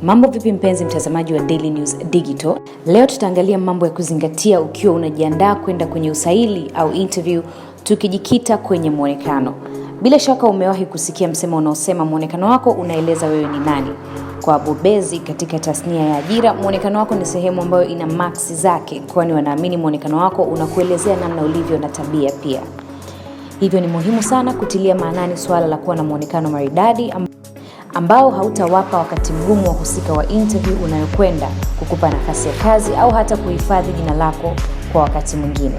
Mambo vipi mpenzi mtazamaji wa Daily News Digital? Leo tutaangalia mambo ya kuzingatia ukiwa unajiandaa kwenda kwenye usaili au interview, tukijikita kwenye muonekano. Bila shaka umewahi kusikia msemo unaosema muonekano wako unaeleza wewe ni nani. Kwa wabobezi katika tasnia ya ajira, muonekano wako ni sehemu ambayo ina marks zake, kwani wanaamini muonekano wako unakuelezea namna ulivyo na tabia pia. Hivyo ni muhimu sana kutilia maanani swala la kuwa na muonekano maridadi ambao hautawapa wakati mgumu wahusika wa interview unayokwenda kukupa nafasi ya kazi au hata kuhifadhi jina lako kwa wakati mwingine.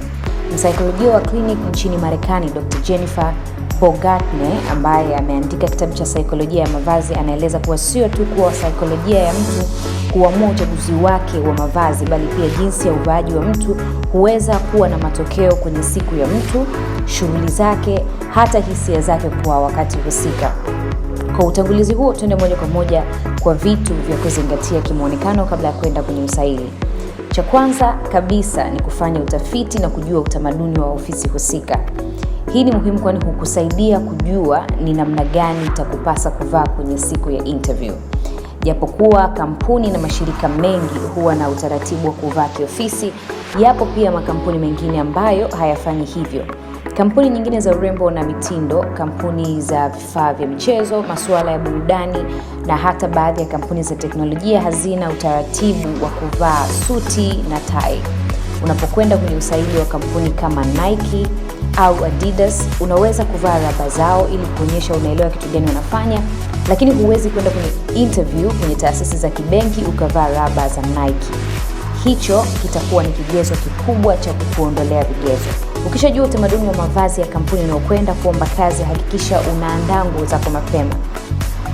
Msaikolojia wa clinic nchini Marekani, Dr. Jennifer Bogatne, ambaye ameandika kitabu cha saikolojia ya mavazi, anaeleza kuwa sio tu kuwa saikolojia ya mtu huamua uchaguzi wake wa mavazi, bali pia jinsi ya uvaaji wa mtu huweza kuwa na matokeo kwenye siku ya mtu, shughuli zake, hata hisia zake kwa wakati husika. Kwa utangulizi huo, tuende moja kwa moja kwa vitu vya kuzingatia kimuonekano kabla ya kwenda kwenye usaili. Cha kwanza kabisa ni kufanya utafiti na kujua utamaduni wa ofisi husika. Hii ni muhimu kwani hukusaidia kujua ni namna gani itakupasa kuvaa kwenye siku ya interview. Japokuwa kampuni na mashirika mengi huwa na utaratibu wa kuvaa kiofisi, yapo pia makampuni mengine ambayo hayafanyi hivyo. Kampuni nyingine za urembo na mitindo, kampuni za vifaa vya michezo, masuala ya burudani na hata baadhi ya kampuni za teknolojia hazina utaratibu wa kuvaa suti na tai. Unapokwenda kwenye usaili wa kampuni kama Nike au Adidas, unaweza kuvaa raba zao ili kuonyesha unaelewa kitu gani wanafanya, lakini huwezi kwenda kwenye interview kwenye taasisi za kibenki ukavaa raba za Nike. Hicho kitakuwa ni kigezo kikubwa cha kukuondolea vigezo. Ukishajua utamaduni wa mavazi ya kampuni unayokwenda kuomba kazi, hakikisha unaandaa nguo zako mapema.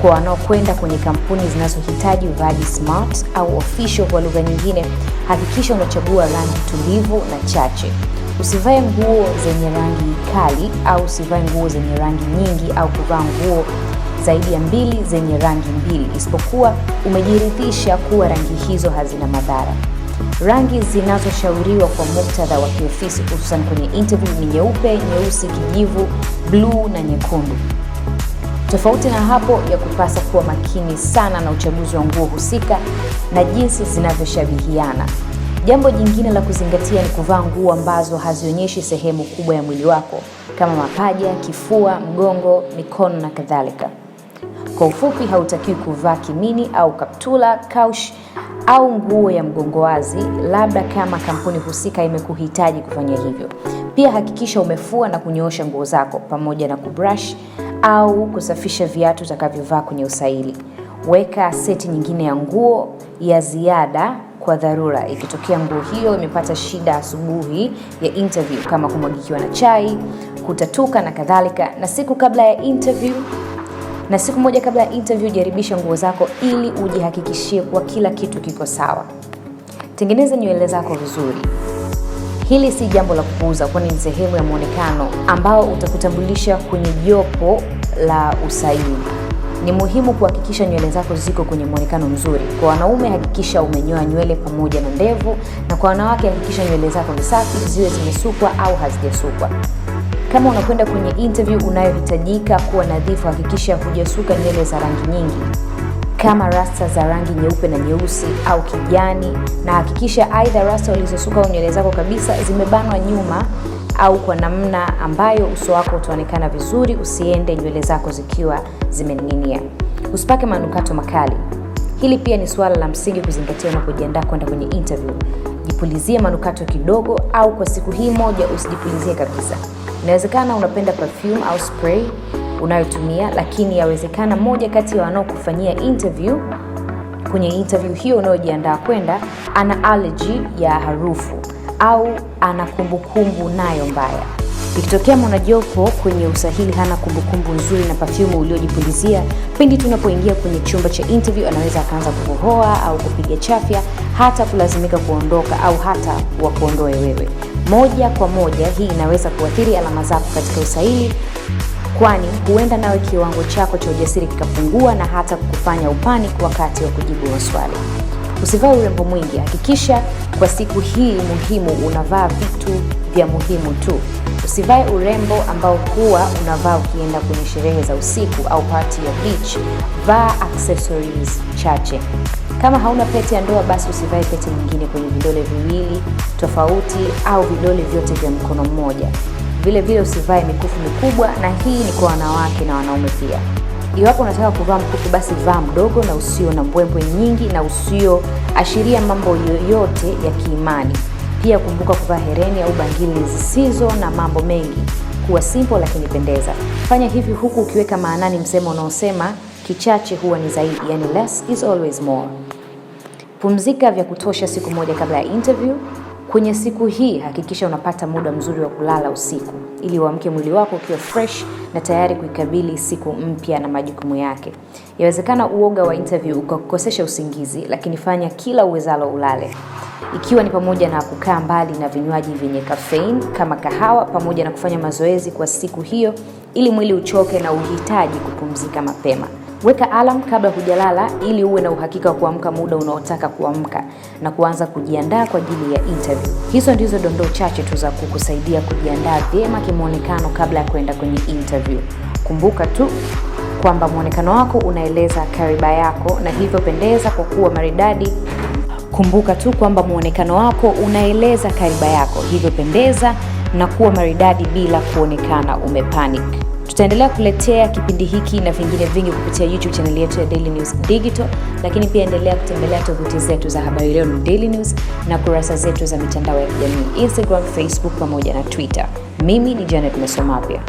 Kwa wanaokwenda kwenye kampuni zinazohitaji uvaaji smart au official kwa lugha nyingine, hakikisha unachagua rangi tulivu na chache. Usivae nguo zenye rangi kali au usivae nguo zenye rangi nyingi au kuvaa nguo zaidi ya 2 zenye rangi 2, isipokuwa umejiridhisha kuwa rangi hizo hazina madhara. Rangi zinazoshauriwa kwa muktadha wa kiofisi hususan kwenye interview ni nyeupe, nyeusi, kijivu, blue na nyekundu. Tofauti na hapo, ya kupasa kuwa makini sana na uchaguzi wa nguo husika na jinsi zinavyoshabihiana. Jambo jingine la kuzingatia ni kuvaa nguo ambazo hazionyeshi sehemu kubwa ya mwili wako kama mapaja, kifua, mgongo, mikono na kadhalika. Kwa ufupi, hautakiwi kuvaa kimini au kaptula, kaush au nguo ya mgongo wazi, labda kama kampuni husika imekuhitaji kufanya hivyo. Pia hakikisha umefua na kunyoosha nguo zako pamoja na kubrush au kusafisha viatu utakavyovaa kwenye usaili. Weka seti nyingine ya nguo ya ziada kwa dharura ikitokea nguo hiyo imepata shida asubuhi ya interview, kama kumwagikiwa na chai, kutatuka na kadhalika. Na siku moja kabla ya interview jaribisha nguo zako ili ujihakikishie kwa kila kitu kiko sawa. Tengeneza nywele zako vizuri. Hili si jambo la kupuuza, kwani ni sehemu ya muonekano ambao utakutambulisha kwenye jopo la usaili. Ni muhimu kuhakikisha nywele zako ziko kwenye muonekano mzuri. Kwa wanaume, hakikisha umenyoa nywele pamoja na ndevu, na kwa wanawake hakikisha nywele zako ni safi, ziwe zimesukwa au hazijasukwa. Kama unakwenda kwenye interview unayohitajika kuwa nadhifu, hakikisha hujasuka nywele za rangi nyingi kama rasta za rangi nyeupe na nyeusi au kijani, na hakikisha aidha rasta ulizosuka au nywele zako kabisa zimebanwa nyuma au kwa namna ambayo uso wako utaonekana vizuri. Usiende nywele zako zikiwa zimening'inia. Usipake manukato makali. Hili pia ni suala la msingi kuzingatia unapojiandaa kwenda kwenye interview. Jipulizie manukato kidogo, au kwa siku hii moja usijipulizie kabisa. Inawezekana unapenda perfume au spray unayotumia, lakini yawezekana moja kati ya wanaokufanyia interview kwenye interview hiyo unayojiandaa kwenda ana allergy ya harufu au ana kumbukumbu nayo mbaya. Ikitokea mwanajopo kwenye usahili hana kumbukumbu nzuri na perfume uliojipulizia, pindi tunapoingia kwenye chumba cha interview anaweza akaanza kukohoa au kupiga chafya, hata kulazimika kuondoka au hata wakuondoe wewe. Moja kwa moja hii inaweza kuathiri alama zako katika usaili, kwani huenda nawe kiwango chako cha ujasiri kikapungua na hata kukufanya upanic wakati wa kujibu maswali. Usivae urembo mwingi. Hakikisha kwa siku hii muhimu unavaa vitu vya muhimu tu. Usivae urembo ambao huwa unavaa ukienda kwenye sherehe za usiku au party ya beach. Vaa accessories chache. Kama hauna pete ya ndoa, basi usivae pete nyingine kwenye vidole viwili tofauti au vidole vyote vya mkono mmoja. Vile vile usivae mikufu mikubwa, na hii ni kwa wanawake na wanaume pia. Iwapo unataka kuvaa mkufu, basi vaa mdogo na usio na mbwembwe nyingi na usio ashiria mambo yoyote ya kiimani. Pia kumbuka kuvaa hereni au bangili zisizo na mambo mengi. Kuwa simple lakini pendeza. Fanya hivi huku ukiweka maanani msemo unaosema kichache huwa ni zaidi, yani less is always more. Pumzika vya kutosha siku moja kabla ya interview. Kwenye siku hii hakikisha unapata muda mzuri wa kulala usiku ili uamke mwili wako ukiwa fresh na tayari kuikabili siku mpya na majukumu yake. Yawezekana uoga wa interview ukakukosesha usingizi, lakini fanya kila uwezalo ulale. Ikiwa ni pamoja na kukaa mbali na vinywaji vyenye caffeine kama kahawa, pamoja na kufanya mazoezi kwa siku hiyo ili mwili uchoke na uhitaji kupumzika mapema. Weka alarm kabla hujalala ili uwe na uhakika wa kuamka muda unaotaka kuamka na kuanza kujiandaa kwa ajili ya interview. Hizo ndizo dondoo chache tu za kukusaidia kujiandaa vyema kimuonekano kabla ya kwenda kwenye interview. Kumbuka tu kwamba muonekano wako unaeleza kariba yako, na hivyo pendeza kwa kuwa maridadi. Kumbuka tu kwamba muonekano wako unaeleza kariba yako, hivyo pendeza na kuwa maridadi bila kuonekana umepanic. Tutaendelea kuletea kipindi hiki na vingine vingi kupitia YouTube channel yetu ya Daily News Digital, lakini pia endelea kutembelea tovuti zetu za Habari Leo na Daily News na kurasa zetu za mitandao ya kijamii Instagram, Facebook pamoja na Twitter. Mimi ni Janet Mesomapia.